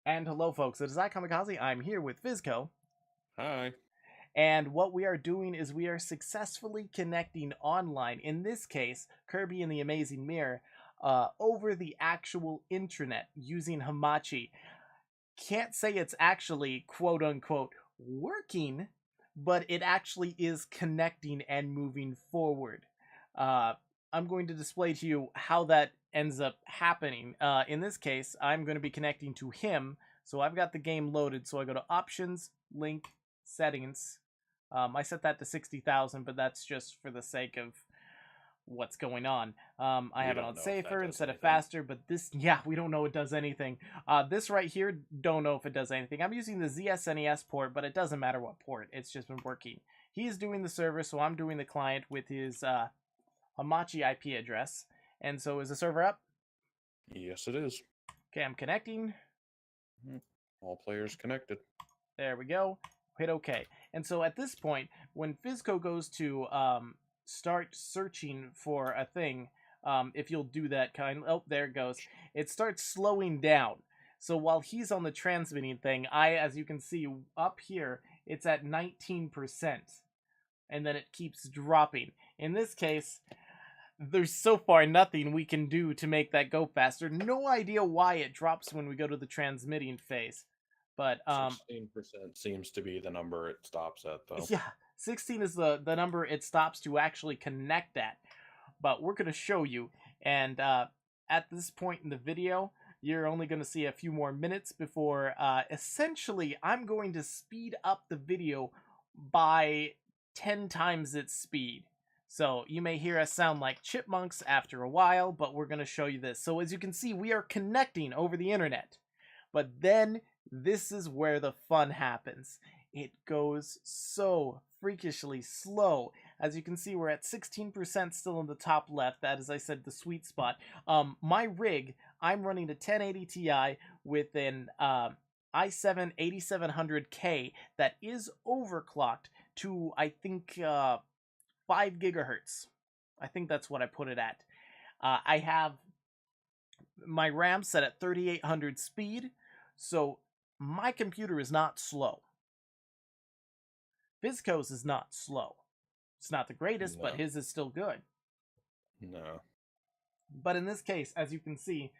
And hello, folks. It is I, Kamikaze. I'm here with Fizco. Hi. And what we are doing is we are successfully connecting online, in this case, Kirby and the Amazing Mirror, over the actual internet using Hamachi. Can't say it's actually, quote unquote, working, but it actually is connecting and moving forward. Uh, I'm going to display to you how that ends up happening. In this case, I'm going to be connecting to him. So I've got the game loaded. So I go to Options, Link, Settings. I set that to 60,000, but that's just for the sake of what's going on. I We have it don't on know if that safer does instead of anything. faster, but this, yeah, we don't know it does anything. This right here, don't know if it does anything. I'm using the ZSNES port, but it doesn't matter what port. It's just been working. He's doing the server, so I'm doing the client with his Hamachi IP address. And so is the server up? Yes, it is. Okay, I'm connecting. All players connected. There we go. Hit OK. And so at this point, when Fizco goes to start searching for a thing, if you'll do that kind, oh, there it goes. It starts slowing down. So while he's on the transmitting thing, as you can see up here, it's at 19%. And then it keeps dropping. In this case, there's so far nothing we can do to make that go faster. No idea why it drops when we go to the transmitting phase. But 16% seems to be the number it stops at, though. yeah, 16 is the number it stops to actually connect at. But we're going to show you. And at this point in the video, you're only going to see a few more minutes before essentially I'm going to speed up the video by 10 times its speed. So you may hear us sound like chipmunks after a while, but we're going to show you this. So as you can see, we are connecting over the internet. But then this is where the fun happens. It goes so freakishly slow. As you can see, we're at 16% still in the top left. That is, I said, the sweet spot. My rig, I'm running a 1080 Ti with an i7 8700K that is overclocked to, I think, 5 gigahertz. I think that's what I put it at. I have my RAM set at 3800 speed, so my computer is not slow. Fizco's is not slow. It's not the greatest, but No. his is still good. No. But in this case, as you can see,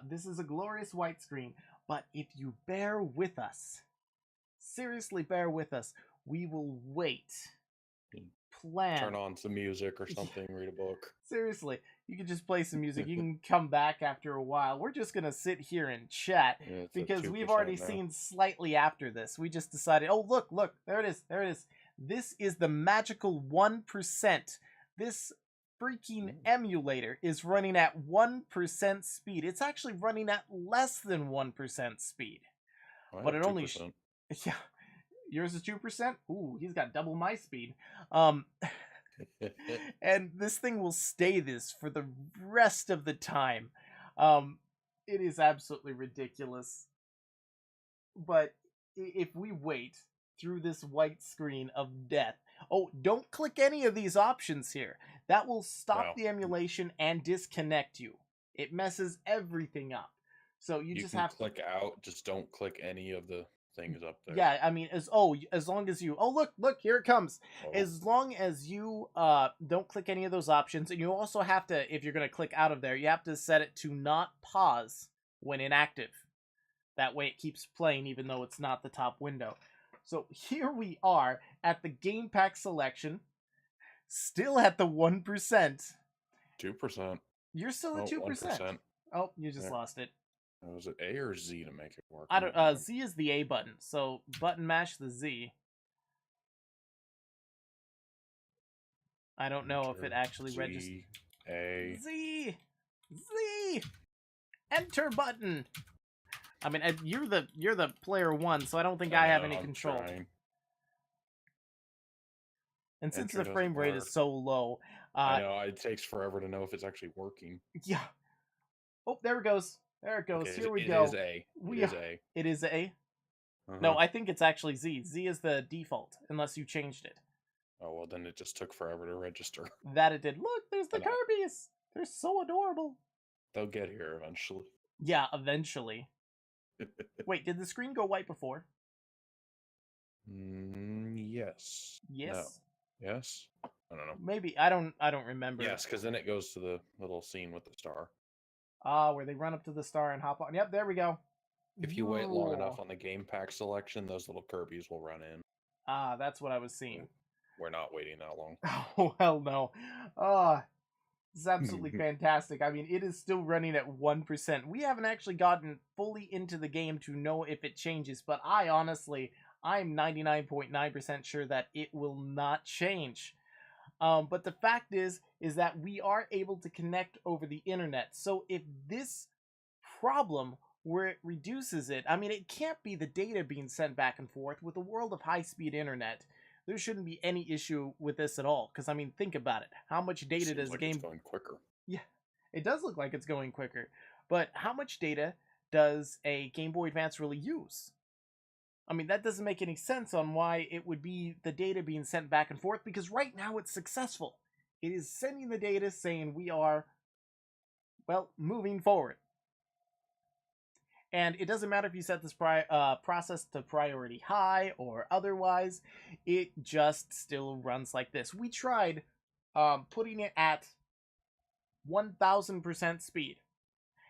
this is a glorious white screen. But if you bear with us, seriously bear with us, we will wait. Plan. Turn on some music or something, read a book. Seriously, you can just play some music. You can come back after a while. We're just going to sit here and chat Yeah, because we've already seen slightly after this. We just decided, oh, look, there it is. There it is. This is the magical 1%. This freaking emulator is running at 1% speed. It's actually running at less than 1% speed. But it only... Yeah. Yours is 2%? Ooh, he's got double my speed. And this thing will stay this for the rest of the time. It is absolutely ridiculous. But if we wait through this white screen of death... Oh, don't click any of these options here. That will stop the emulation and disconnect you. It messes everything up. So you just have to click out, just don't click any of the things up there. Yeah, I mean, as long as you... Oh, look, here it comes. Oh. As long as you don't click any of those options, and you also have to, if you're going to click out of there, you have to set it to not pause when inactive. That way it keeps playing even though it's not the top window. So here we are at the game pack selection, still at the 1%. 2%. You're still at 2%. 1%. Oh, you just lost it. Was it A or Z to make it work? I don't. Z is the A button, so button mash the Z. I don't know if it actually registers. A. Z. Enter button. I mean, you're the player one, so I don't think I have any control. And since the frame rate is so low, I know it takes forever to know if it's actually working. Yeah. Oh, there it goes. There it goes. Okay, here we go. It is A. It is A. It is A? No, I think it's actually Z. Z is the default, unless you changed it. Oh, well, then it just took forever to register. That it did. Look, there's the Kirby's. They're so adorable. They'll get here eventually. Yeah, eventually. Wait, did the screen go white before? Yes. No. Yes. Yes. I don't know. Maybe I don't remember. Yes, because then it goes to the little scene with the star. Where they run up to the star and hop on. Yep, there we go. If you wait long enough Whoa. on the game pack selection, those little Kirby's will run in. That's what I was seeing. We're not waiting that long. Oh hell no. It's absolutely fantastic. I mean, it is still running at 1%. We haven't actually gotten fully into the game to know if it changes, but I'm 99.9% sure that it will not change. But the fact is that we are able to connect over the internet. So if this problem where it reduces it, I mean, it can't be the data being sent back and forth. With a world of high-speed internet, there shouldn't be any issue with this at all. Because, I mean, think about it. How much data does it's going quicker. Yeah, it does look like it's going quicker. But how much data does a Game Boy Advance really use? I mean, that doesn't make any sense on why it would be the data being sent back and forth, because right now it's successful. It is sending the data saying we are, well, moving forward. And it doesn't matter if you set this process to priority high or otherwise, it just still runs like this. We tried putting it at 1000% speed.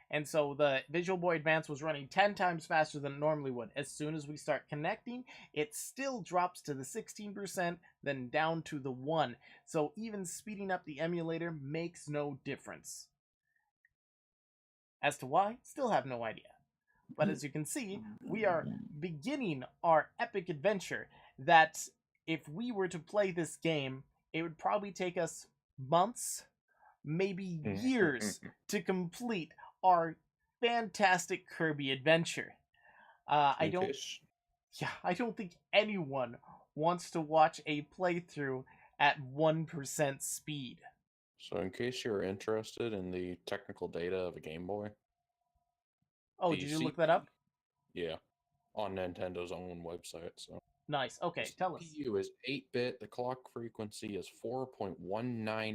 And so the Visual Boy Advance was running 10 times faster than it normally would. As soon as we start connecting, it still drops to the 16%, then down to the 1. So even speeding up the emulator makes no difference. As to why, still have no idea. But as you can see, we are beginning our epic adventure that if we were to play this game, it would probably take us months, maybe years to complete our fantastic Kirby adventure. I don't think anyone wants to watch a playthrough at 1% speed. So in case you're interested in the technical data of a Game Boy. Oh, did you look that up? Yeah, on Nintendo's own website. So nice. Okay, tell us. The CPU is 8-bit. The clock frequency is 4.19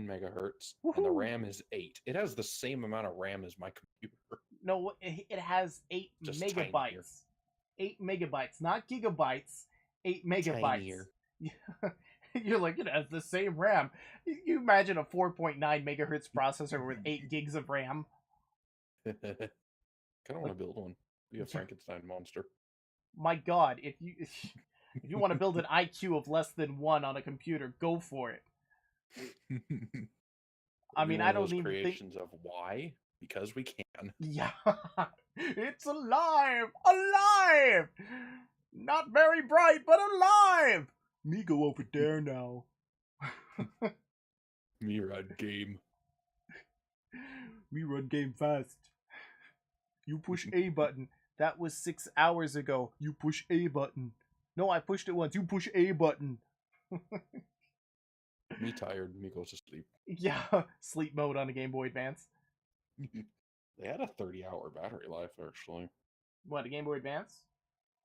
megahertz, Woohoo! and the RAM is 8. It has the same amount of RAM as my computer. No, it has 8 Just megabytes. Tinier. 8 megabytes, not gigabytes. 8 megabytes. Tinier. You're like, it has the same RAM. You imagine a 4.9 megahertz processor with 8 gigs of RAM. Kind of want to build one. Be a Frankenstein monster. My God, if you want to build an IQ of less than 1 on a computer, go for it. I mean, I don't need creations of why, because we can. Yeah, it's alive, alive. Not very bright, but alive. Me go over there now. Me run game. Me run game fast. You push A button. That was 6 hours ago. You push A button. No, I pushed it once. You push A button. Me tired. Me goes to sleep. Yeah, sleep mode on a Game Boy Advance. They had a 30-hour battery life, actually. What, a Game Boy Advance?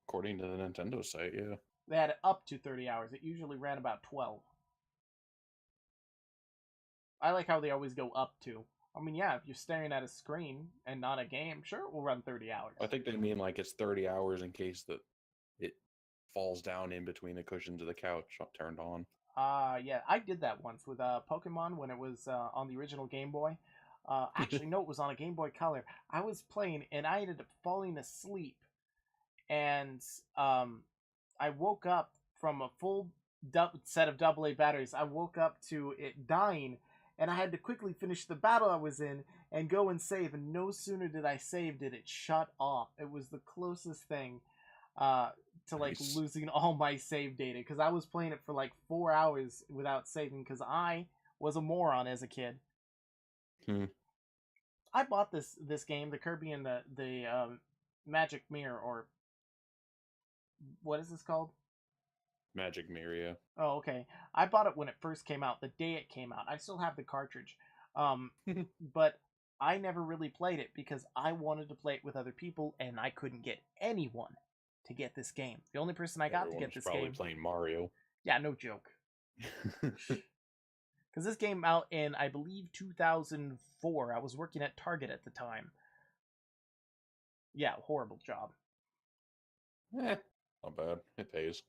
According to the Nintendo site, yeah. They had up to 30 hours. It usually ran about 12. I like how they always go up to. I mean, yeah, if you're staring at a screen and not a game, sure, it will run 30 hours. I think they mean like it's 30 hours in case that it falls down in between the cushions of the couch turned on. Yeah, I did that once with Pokemon when it was on the original Game Boy. Actually, no, it was on a Game Boy Color. I was playing and I ended up falling asleep, and I woke up from a full set of AA batteries. I woke up to it dying, and I had to quickly finish the battle I was in and go and save. And no sooner did I save did it shut off. It was the closest thing to like losing all my save data, because I was playing it for like 4 hours without saving because I was a moron as a kid. I bought this game, the Kirby and the Magic Mirror, or what is this called? Magic Mirror, yeah. Oh, okay. I bought it when it first came out, the day it came out. I still have the cartridge. But I never really played it because I wanted to play it with other people, and I couldn't get anyone to get this game. The only person I got to get this probably game... playing Mario. Yeah, no joke. Because this came out in, I believe, 2004. I was working at Target at the time. Yeah, horrible job. Not bad. It pays.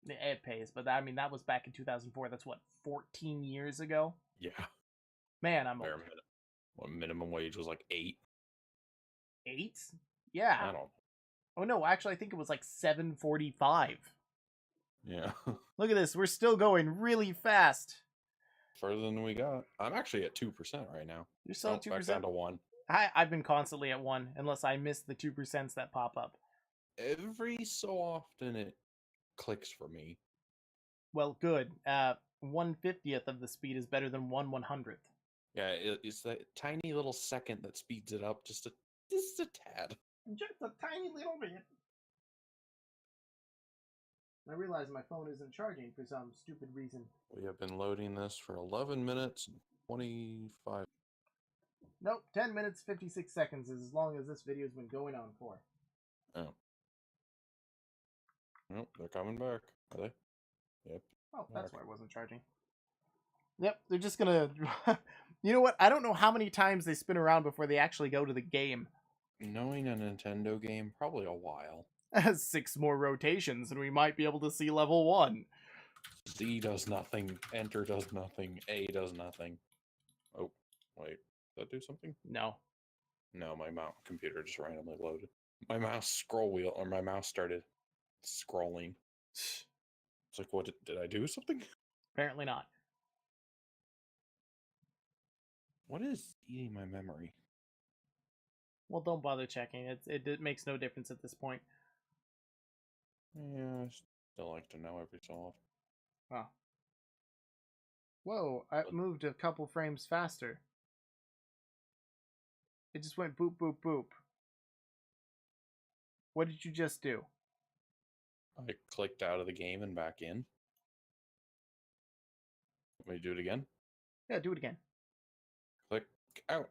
It pays, but I mean, that was back in 2004. That's what, 14 years ago? Yeah. Man, I'm Bare old. minimum. What minimum wage was like 8? 8? Yeah. I don't. Oh no, actually, I think it was like 7:45. Yeah. Look at this. We're still going really fast. Further than we got. I'm actually at 2% right now. You're still at Back 2%? down to 1. I've been constantly at 1, unless I miss the 2% that pop up. Every so often it clicks for me. Well, good. 1/50th of the speed is better than 1/100th. Yeah, it's that tiny little second that speeds it up just a tad. Just a tiny little bit. I realize my phone isn't charging for some stupid reason. We have been loading this for 11 minutes and 25. Nope, 10 minutes, 56 seconds is as long as this video's been going on for. Oh. Nope, they're coming back. Are they? Yep. Oh, that's why it wasn't charging. Yep, they're just gonna... You know what? I don't know how many times they spin around before they actually go to the game. Knowing a Nintendo game, probably a while. 6 more rotations and we might be able to see level 1. Z does nothing. Enter does nothing. A does nothing. Oh, wait. Does that do something? No. No, my computer just randomly loaded. My mouse scroll wheel, or my mouse started scrolling. It's like, what, did I do something? Apparently not. What is eating my memory? Well, don't bother checking. It makes no difference at this point. Yeah, I still like to know every so often. Huh. Whoa, I moved a couple frames faster. It just went boop, boop, boop. What did you just do? I clicked out of the game and back in. Let me do it again. Yeah, do it again. Click out.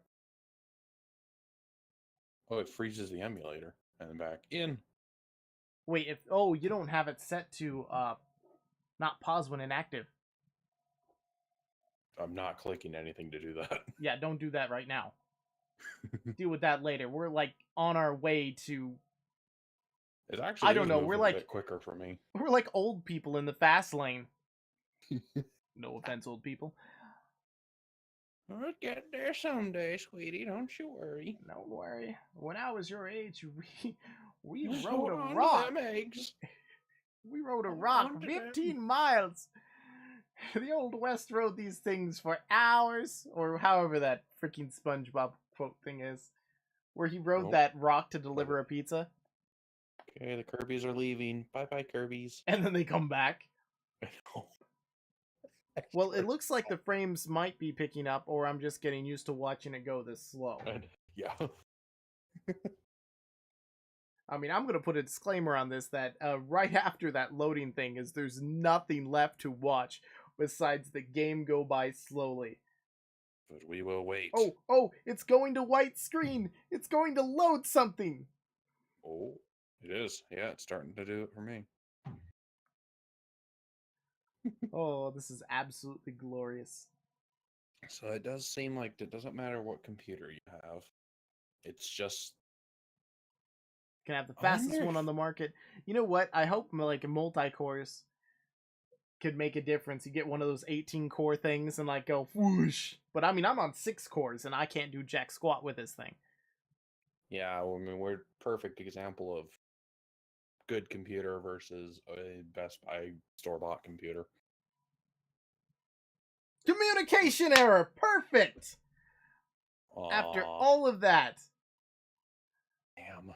Oh, it freezes the emulator and then back in. Wait, you don't have it set to not pause when inactive. I'm not clicking anything to do that. Yeah, don't do that right now. Deal with that later. We're like on our way to... It actually I don't know, we're like a bit quicker for me. We're like old people in the fast lane. No offense, old people. We'll get there someday, sweetie. Don't you worry. Don't worry. When I was your age, we Just rode hold a on to rock. them eggs. We rode a Hold rock on to 15 them. miles. The Old West rode these things for hours, or however that freaking SpongeBob quote thing is, where he rode Nope. that rock to deliver a pizza, Okay, the Kirby's are leaving. Bye-bye, Kirby's. and then they come back. I know. Well, it looks like the frames might be picking up, or I'm just getting used to watching it go this slow. Yeah. I mean, I'm going to put a disclaimer on this that right after that loading thing is there's nothing left to watch besides the game go by slowly. But we will wait. Oh, it's going to white screen. It's going to load something. Oh, it is. Yeah, it's starting to do it for me. Oh, this is absolutely glorious. So it does seem like it doesn't matter what computer you have. It's just... Can have the fastest one on the market. You know what? I hope like multi-cores could make a difference. You get one of those 18-core things and like go whoosh. But I mean, I'm on 6 cores and I can't do jack squat with this thing. Yeah, I mean, we're a perfect example of good computer versus a Best Buy store-bought computer. Communication error! Perfect! After all of that. Damn.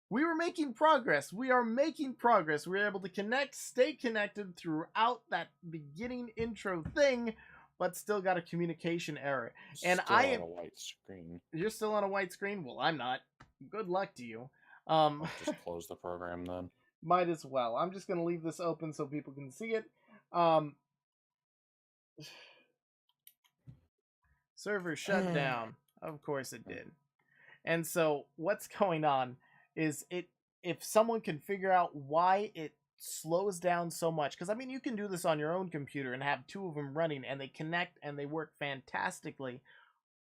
We were making progress. We are making progress. We were able to connect, stay connected throughout that beginning intro thing, but still got a communication error. And still on a white screen. You're still on a white screen? Well, I'm not. Good luck to you. I'll just close the program then. Might as well. I'm just going to leave this open so people can see it. Server shut down. Of course it did. And so what's going on is if someone can figure out why it slows down so much, because I mean you can do this on your own computer and have 2 of them running and they connect and they work fantastically.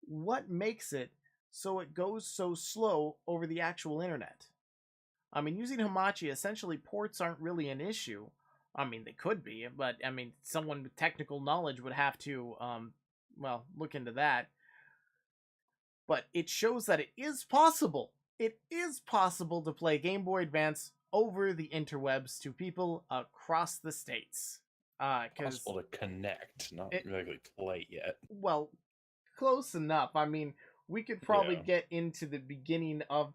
What makes it so it goes so slow over the actual internet? I mean, using Hamachi, essentially ports aren't really an issue. I mean, they could be, but I mean, someone with technical knowledge would have to, well, look into that. But it shows that it is possible. It is possible to play Game Boy Advance over the interwebs to people across the states. Possible to connect, not it, really play yet. well, close enough. I mean, we could probably Yeah. get into the beginning of.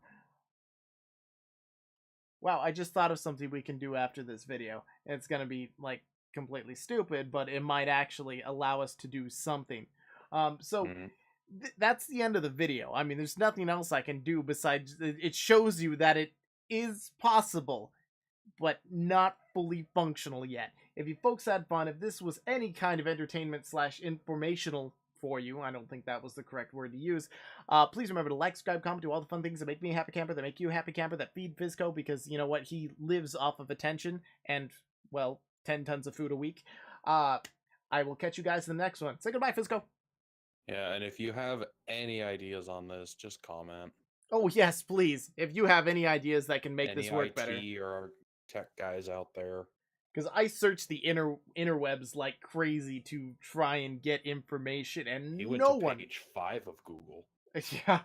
Wow, I just thought of something we can do after this video. It's gonna be like completely stupid, but it might actually allow us to do something. So Mhm. that's the end of the video. I mean, there's nothing else I can do besides it shows you that it is possible, but not fully functional yet. If you folks had fun, if this was any kind of entertainment slash informational for you, I don't think that was the correct word to use, please remember to like, subscribe, comment, do all the fun things that make me a happy camper, that make you a happy camper, that feed Fizco, because you know what, he lives off of attention and, well, 10 tons of food a week. I will catch you guys in the next one. Say goodbye, Fizco. Yeah, and if you have any ideas on this, just comment. Oh yes, please. If you have any ideas that can make Any this work IT better, or tech guys out there. because I searched the interwebs like crazy to try and get information, and He went no to one. page 5 of Google. Yeah,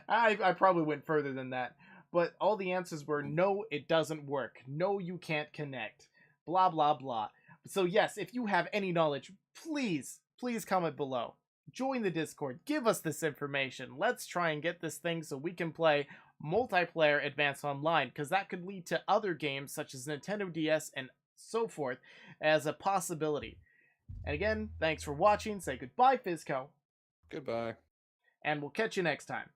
I probably went further than that, but all the answers were no, it doesn't work. No, you can't connect. Blah blah blah. So yes, if you have any knowledge, please comment below. Join the Discord. Give us this information. Let's try and get this thing so we can play multiplayer Advance Online, because that could lead to other games such as Nintendo DS and so forth as a possibility. And again, thanks for watching. Say goodbye, Fizco. Goodbye. And we'll catch you next time.